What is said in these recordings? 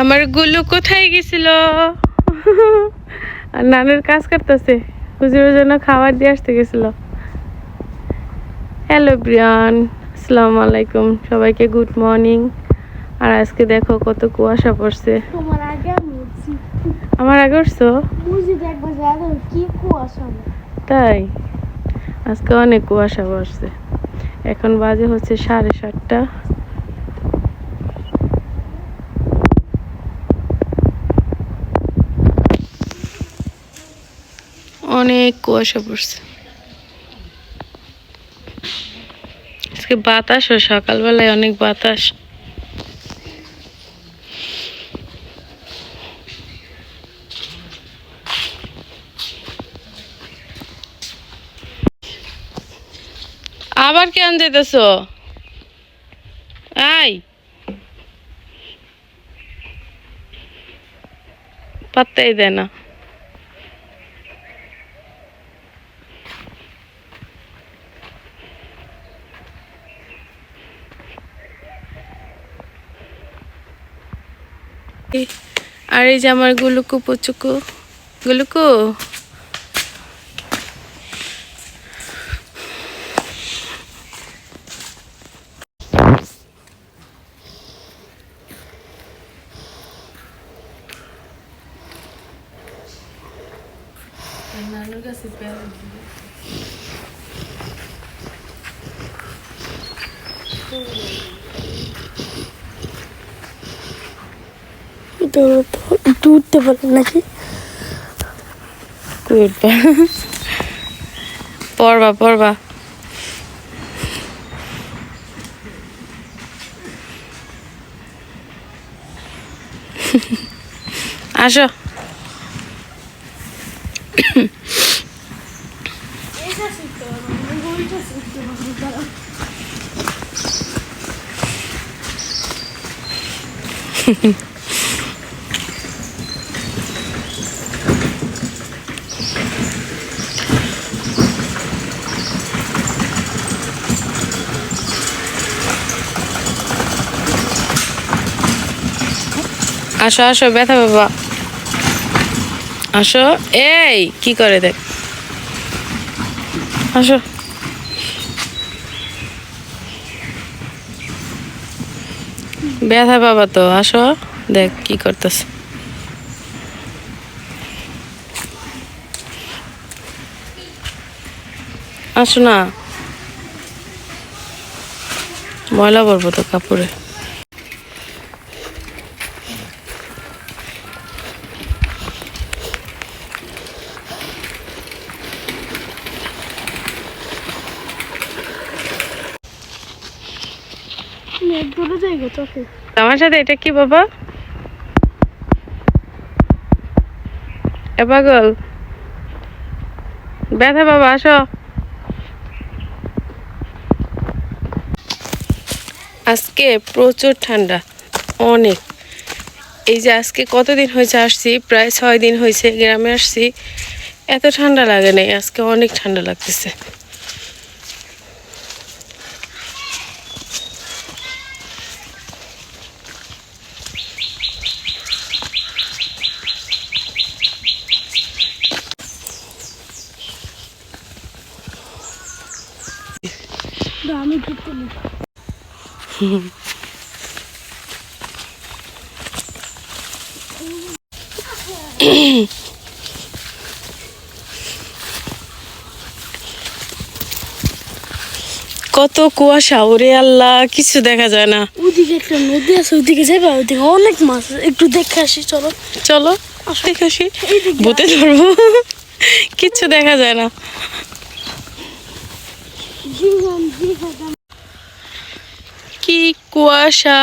আমার গুলু কোথায় গেছিল? আর নানুর কাজ করতেছে, হুজুরের জন্য খাবার দিয়ে আসতে গেছিল। হ্যালো ব্রিয়ান, আসসালামু আলাইকুম, সবাইকে গুড মর্নিং। আর আজকে দেখো কত কুয়াশা পড়ছে। আমার আগে উঠছো? তাই আজকে অনেক কুয়াশা পড়ছে। এখন বাজে হচ্ছে 7:30। অনেক কুয়াশা পড়ছে আজকে। বাতাসও সকালবেলায় অনেক বাতাস। আবার কেন যেতেছ? আই পাত্তাই দেয় না। আর এই যে আমার গুলুকু পুচুকু, গুলুকু নানুর কাছে একটু উঠতে পারেন নাকি? পড়বা পড়বা। আসো। আসো আসো, ব্যথা বাবা, আসো। এই কি করে দেখ, আসো। ব্যথা বাবা তো, আসো দেখ কি করতেছ। আসো না, ময়লা পড়বো তো কাপড়ে। আমার সাথে এটা কি বাবা? এ পাগল, ব্যথা বাবা, আসো। আজকে প্রচুর ঠান্ডা, অনেক। এই যে আজকে কতদিন হয়েছে আসছি, প্রায় 6 দিন হয়েছে গ্রামে আসছি। এত ঠান্ডা লাগে নাই, আজকে অনেক ঠান্ডা লাগতেছে। আমি কত কুয়াশা, ওরে আল্লাহ, কিছু দেখা যায় না। ওদিকে একটা নদী আছে, ওদিকে যাবে, ওদিকে অনেক মাছ, একটু দেখে আসি। চলো চলো দেখে আসি, ভূতে ধরবো। কিচ্ছু দেখা যায় না। কি কুয়াশা,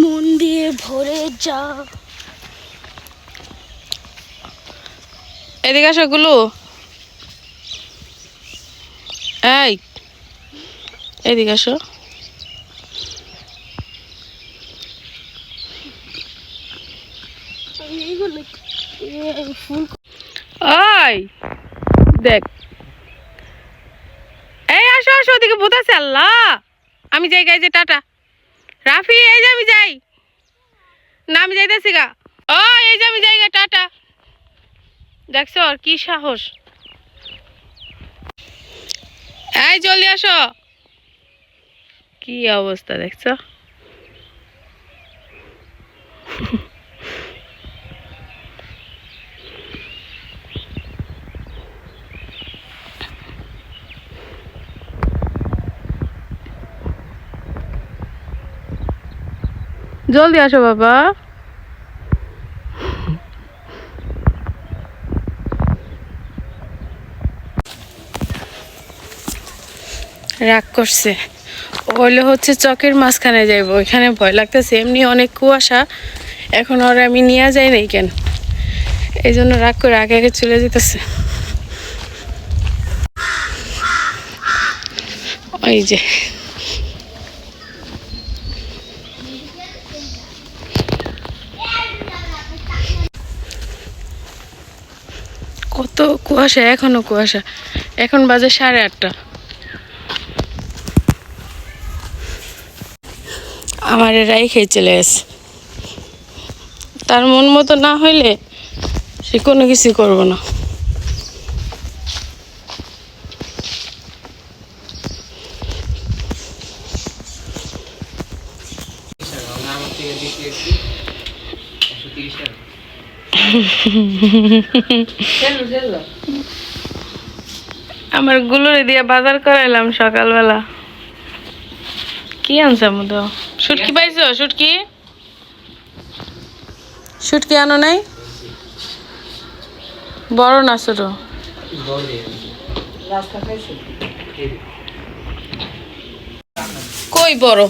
মন দিয়ে ভরে যা। এদিকে আসো গুলো, এই এদিকে আসো। ওই দেখ, এই আসো আসো, ওদিকে ভূত আছে। আল্লাহ, আমি যাই, গাই যে টাটা। রাফি, এই যে আমি যাই। না আমি যাইতেছি গা। ও এই যে আমি যাইগা, টাটা। দেখছো আর কি সাহস। এই জলদি আসো। কি অবস্থা দেখছো। জলদি আসো বাবা। রাগ করছে, ওইলে হচ্ছে চকের মাঝখানে যাইব, ওইখানে ভয় লাগতেছে, এমনি অনেক কুয়াশা, এখন ওরা আমি নিয়ে যাই নাই কেন, এই জন্য রাগ করে আগে আগে চলে যেতেছে। ওই যে কত কুয়াশা, এখনো কুয়াশা, এখন বাজে 8:30। আমার এরাই খেয়ে চলে গেছে, তার মন মতো না হইলে সে কোনো কিছু করবো না। আমার গুলোরে দিয়ে বাজার করাইলাম সকালবেলা। কি আনছে মতো? শুটকি পাইছো? শুটকি শুটকি আনো নাই? বড় না ছোট? কই বড়?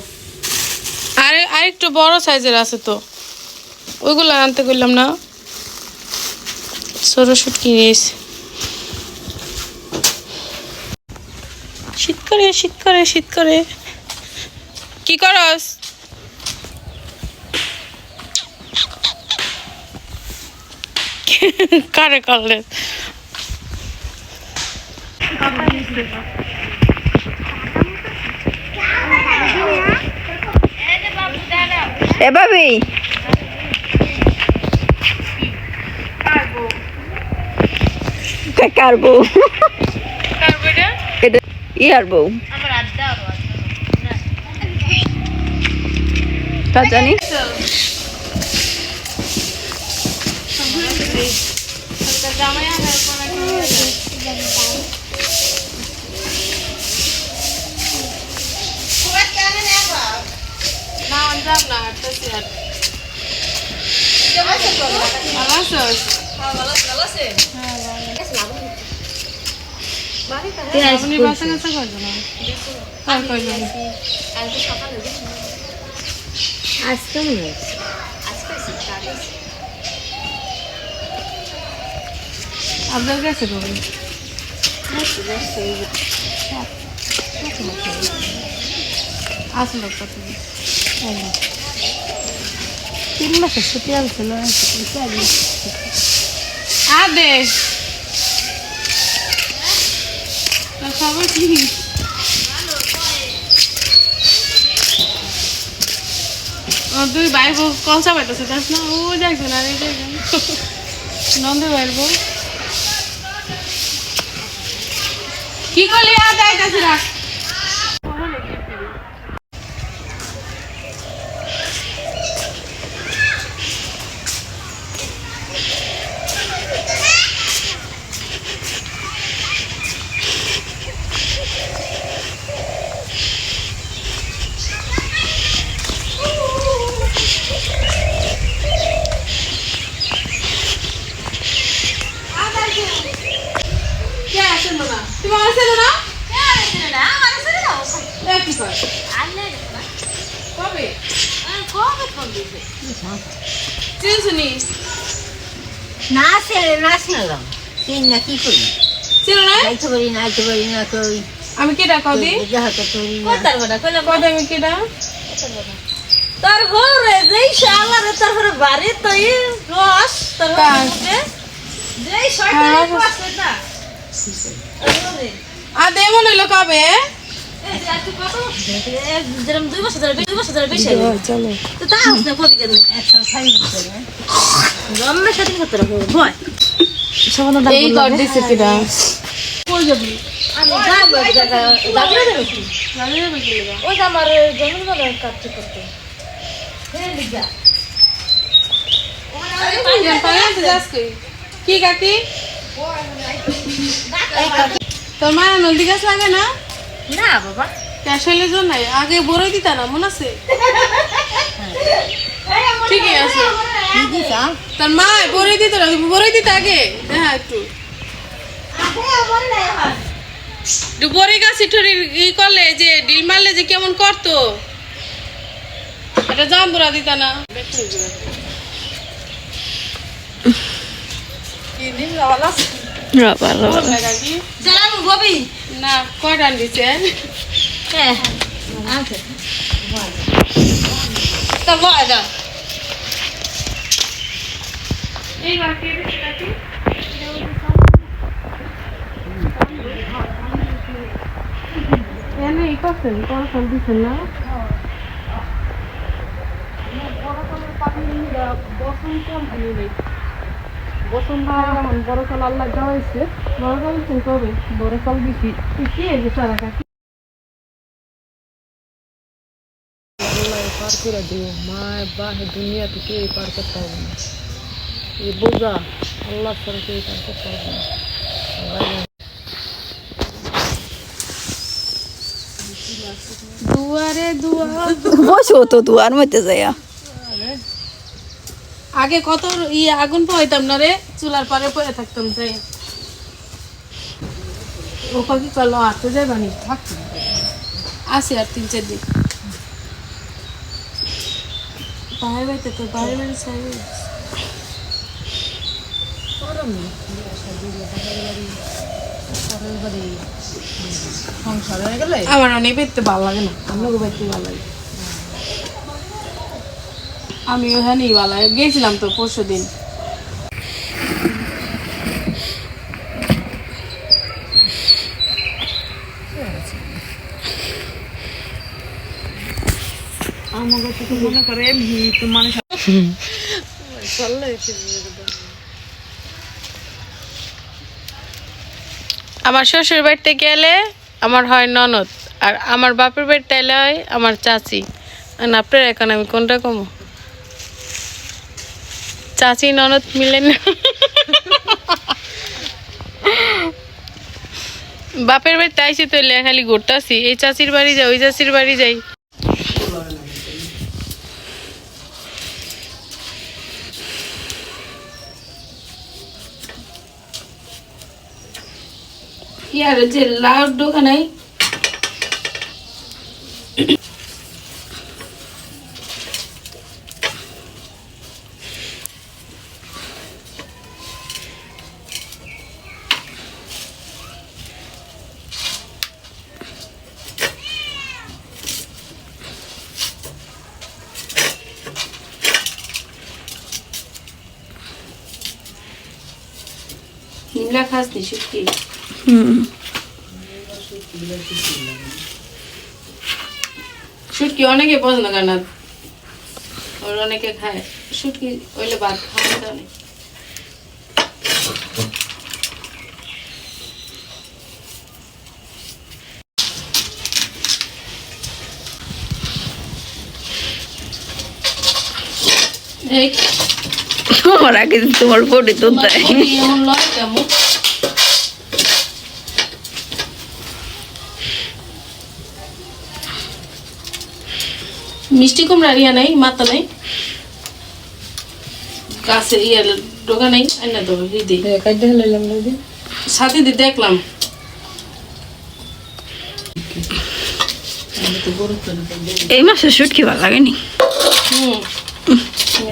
আরেকটু বড় সাইজের আছে তো, ওইগুলো আনতে কইলাম না। ছোট শুটকি নিয়েছি। শীত করে শীত করে শীত করে। কি করস? কারে করলে? এ ভাবি কার বউ? এটা ইয়ার বউ তা জানি। আপনার কাছে আসলো কত 3 মাসের ছুটি আনছিল আদেশ খবর কি? দুই ভাই বউ কলসা পাইতেছে তাস না, ও যাইছো না রে নন্দ ভাইয়ের বউ। কি করলি? আর যাইতেছি রাখ। তুমি আমার ছেলে না? কি কর? কবে? চিনছুনি? না ছেলে না শুনলাম তিন না কি করি ছিল না? যাইতে পারি না আইতে পারি না কই আমি কেটা কদি? যাহাতে করি না কদি আমি কেটা? তোর ঘরে যেই শালারে তোর ঘরে বাড়ি তুই রস তোর ঘরে যেই শয়তানি আছে না আর দেমন হইলো কবে? যেরকম 2 বছর ধরে 2 বছর ধরে বেশি চলো তো তা আসলে কবি কেন জন্মের সাথে করতে রাখো ভয় এই কর দিছে কিরা কই যাবি আমি যাবো এক জায়গায় যাবি না যাবি ওই যে আমার জমির বাগান কাটতে করতে হ্যাঁ লিখা কি কাকি তোর মা নদী গাছ লাগে না না বাবা ক্যাশাইলে জন্য আগে বড়ই দিতা না মনে আছে ঠিকই আছে তোর মা বড়ই দিত না তুমি বড়ই দিতে আগে হ্যাঁ একটু বড়ি গাছ ই করলে যে ডিল মারলে যে কেমন করতো এটা জাম্বুরা দিতা না জানাম গবি না কয়টা দিচ্ছেন হ্যাঁ আছে তা ভয় দাও এই বাকি কাকি এনে ই করছেন পড়াশোনা দিচ্ছেন না বসন্ত বড় চাল আল্লাহ দেওয়া হয়েছে বড় চাল কিন্তু হবে বড় চাল দিছি কি এই সারা কাকি পার করে দিও মায় বাহে দুনিয়া থেকে পার করতে হবে না এই বোঝা আল্লাহ ছাড়া কেউ পার করতে হবে না দুয়ারে দুয়ার বসো তো দুয়ার মধ্যে যাইয়া আগে কত আগুন পাইতাম না রে চুলার পারে পড়ে থাকতাম তাই ও পাখি করলো হাঁটতে যাই বানি আসে আর 3-4 দিন বাইরে বাইতে তো বাইরে বাড়ি চাই সংসার হয়ে গেলে আমার অনেক বেরতে ভালো লাগে না আপনাকে বেরতে ভালো লাগে আমি ওখানেই ভালো লাগে গেছিলাম তো 5 দিন আমাকে তো মনে করে ভিত মানুষ আমার শ্বশুর বাড়িতে গেলে আমার হয় ননদ আর আমার বাপের বাড়িতে এলে হয় আমার চাচি আর আপনার এখন আমি কোনটা কমো চাচি ননদ মিলে না বাপের বাড়িতে আইসি তো খালি ঘুরতেছি এই চাচির বাড়ি যাই ওই চাচির বাড়ি যাই ইয়ার যে লাউড দোকানে নিমলা খাস নি শুটকি শুটকি অনেকে পছন্দ করে না ওর অনেকে খায় শুটকি ওইলে ভাত খাওয়া যায় না এই আমার আগে তোমার বডি তো দেয় এমন লয় কেমন মিষ্টি কুমড়া ইয়া নাই মাথা নাই গাছে ইয়া ডোগা নাই আইনা তো হৃদি কাটতে হলাম দাদি সাথে দিয়ে দেখলাম এই মাসে শুটকি ভালো লাগেনি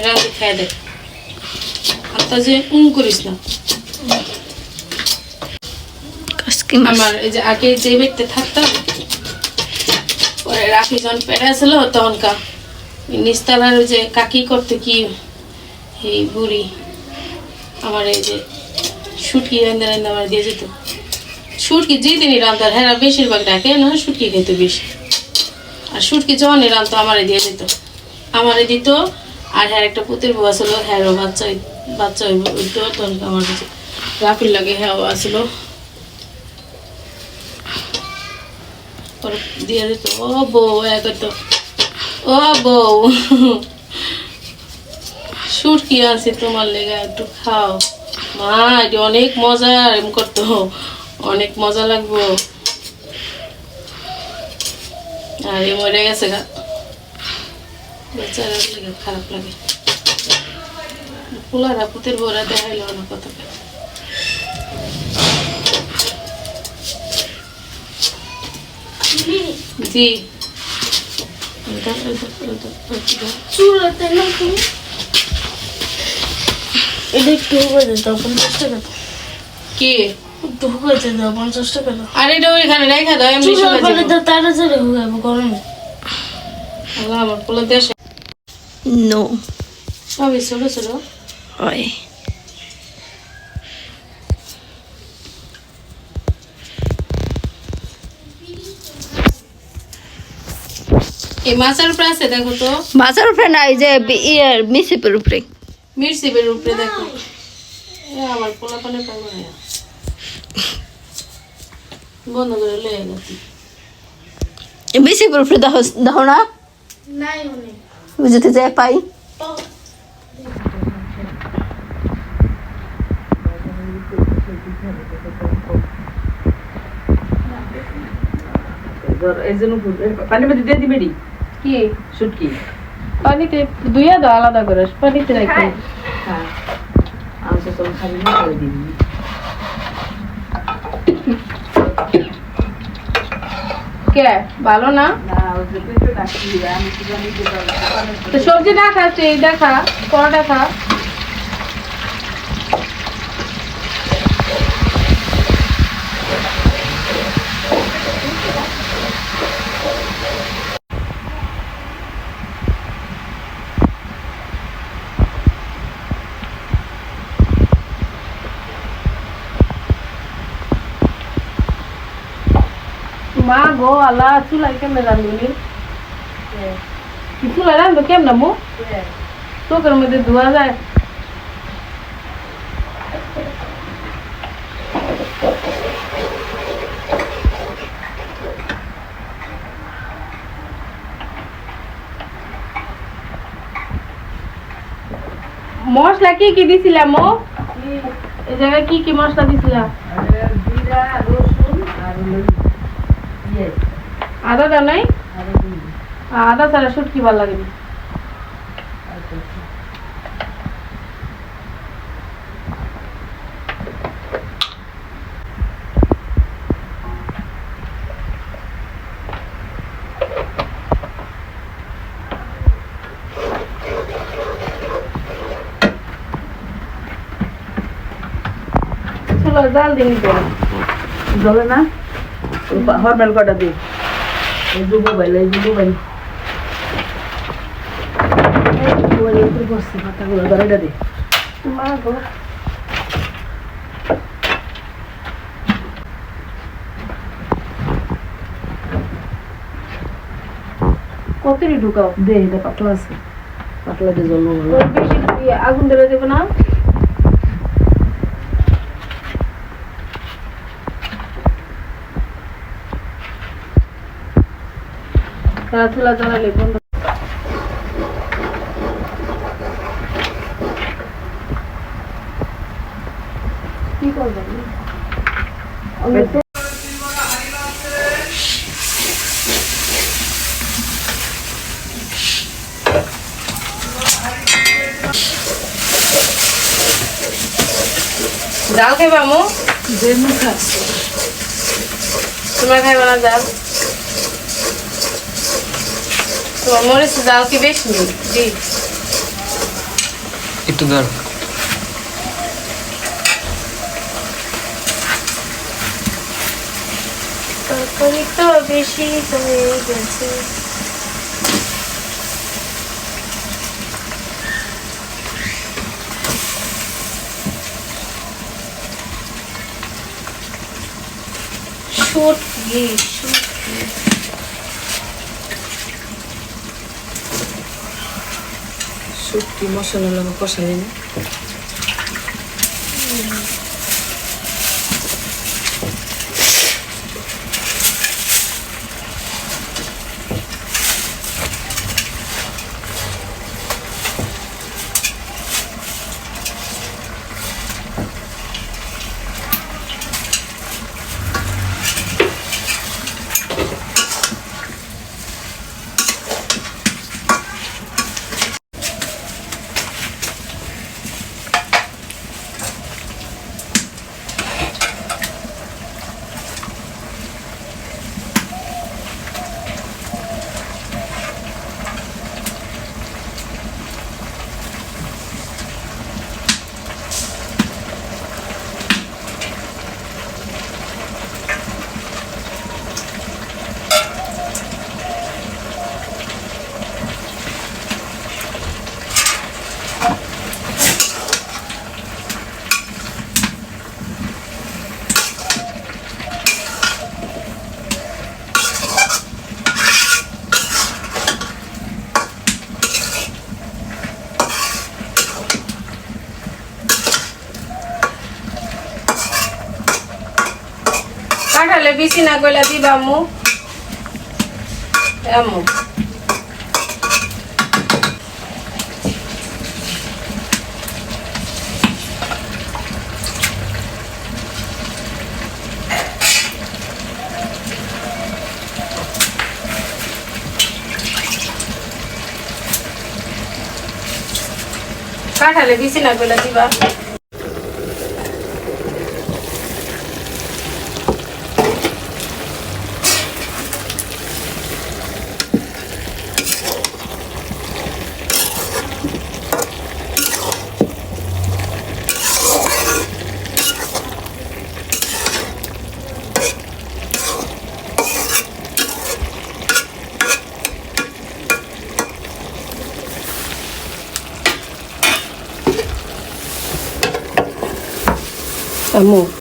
রাতে খাই দেখ আর তা যে করিস না কাসকি মাছ আমার এই যে আগে যে বেড়তে থাকতাম পরে রাখি যখন পেড়ে ছিল তখনকার নিস্তালার যে কাকি করতে কি এই বুড়ি আমার এই যে শুটকি রান্না রান্না আমার দিয়ে যেত শুটকি যেদিনই রান্তার হ্যাঁ বেশিরভাগ ডাকে না শুটকি খেতে বেশি। আর শুটকি যখনই রান্তো আমারে দিয়ে দিত, আমারে দিত। আর হ্যাঁ একটা পুতের বউ আসলো, হ্যাঁরও বাচ্চা হইতো তখন আমার কাছে রাফির লাগে হ্যাঁ আসলো দিয়ে দিত। ও বউ করতো, ও বউ শুটকি আনছি তোমার লেগে একটু খাও মা, এটা অনেক মজা। এরকম করতো, অনেক মজা লাগবো। আর এ মরে গেছে গা, বেচারার লেগে খারাপ লাগে। পোলারা পুতের বউরা দেখাইলো না কত। জি চুলাতে না তুমি এটা একটু হুয়ে দিত 50 টাকা দাও। কি একটু হুয়ে দাও 50 টাকা দাও। আর এটা ওইখানে রেখে দাও, এমনি চুলার শুকায় পানি যাবো। দাও তাড়াতাড়ি হুয়াবো গরমে। আল্লাহ আমার পোলা দেশে নো সবই ছোট ছোট। হয় এই মাছের উপরে আছে দেখো তো, বাজার উপরে না, এই যে ইয়ের মিসিপের উপরে। মির্চি বের উপরে দেখো। এ আমার পোলা পানে পাবো না, বন্ধ করে লয়ে গেছি। মিসিপের উপরে দেখো দেখো না, নাই অনেক বুঝতে যাই পাই। এই জন্য পানি মধ্যে দিয়ে দিবে কি শুটকি। পানিতে ধুইয়া দাও আলাদা করে, পানিতে রাখি। হ্যাঁ আমি তো তোমার খালি করে দিবি। কে ভালো না না ওই যে পেঁপে রাখছি, আমি কি জানি যে তো সবজি না খাচ্ছে, এই দেখা পরোটা খা। মা গো আল্লাহ, চুলাই কেমনে রান্ধবি? চুলাই রান্ধবো কেমন মো? চোখের মধ্যে ধোয়া যায়। মশলা কি কি দিছিলাম মো? এই জায়গায় কি কি মশলা দিছিলাম? জিরা রসুন আর আদা দাও নাই? আদা ছাড়া শুটকি ভালো লাগে না। চলো জাল দিয়ে নিতে জলে না হরমেল কটা দিই। এই যে মোবাইল, এই যে মোবাইল মোবাইলের উপরে বসছে পাতাগুলো ধরে দিই। মা গো কতরি ঢুকাও? দে এটা পাতলা আছে, পাতলা দিয়ে জল নেবো। ওই বেশি আগুন ধরে দেবে না? তারা চুলা জ্বালালে বন্ধ। কি করবেন? জাল খাইবা আমু? তোমার খাইবা না জাল? তোমার মরিচ জাল কি বেশি? জি একটু ধর। তরকারি তো বেশি হয়ে গেছে। শুটকি শুটকি মশলা লাগে কষাই না কাঁঠালে বেশি না কইলা দিবা আম্মু আম্মু কাঁঠালে বেশি না কইলা দিবা আম্মু